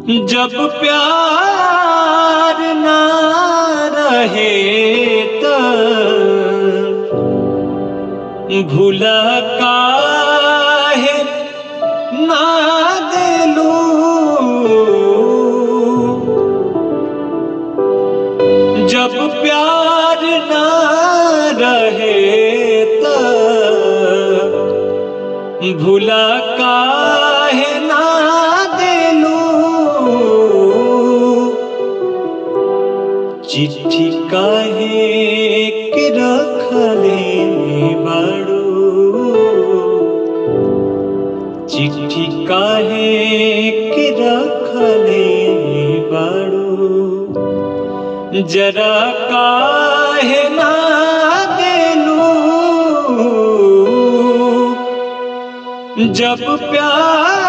जब प्यार ना रहे तब भुला काहे ना दिलू। जब प्यार ना रहे तब भुला काहे ना दिलू। चिट्ठी काहे के रखले बाड़ू, चिट्ठी काहे के रखले बाड़ू। जरा काहे ना देलू। जब प्यार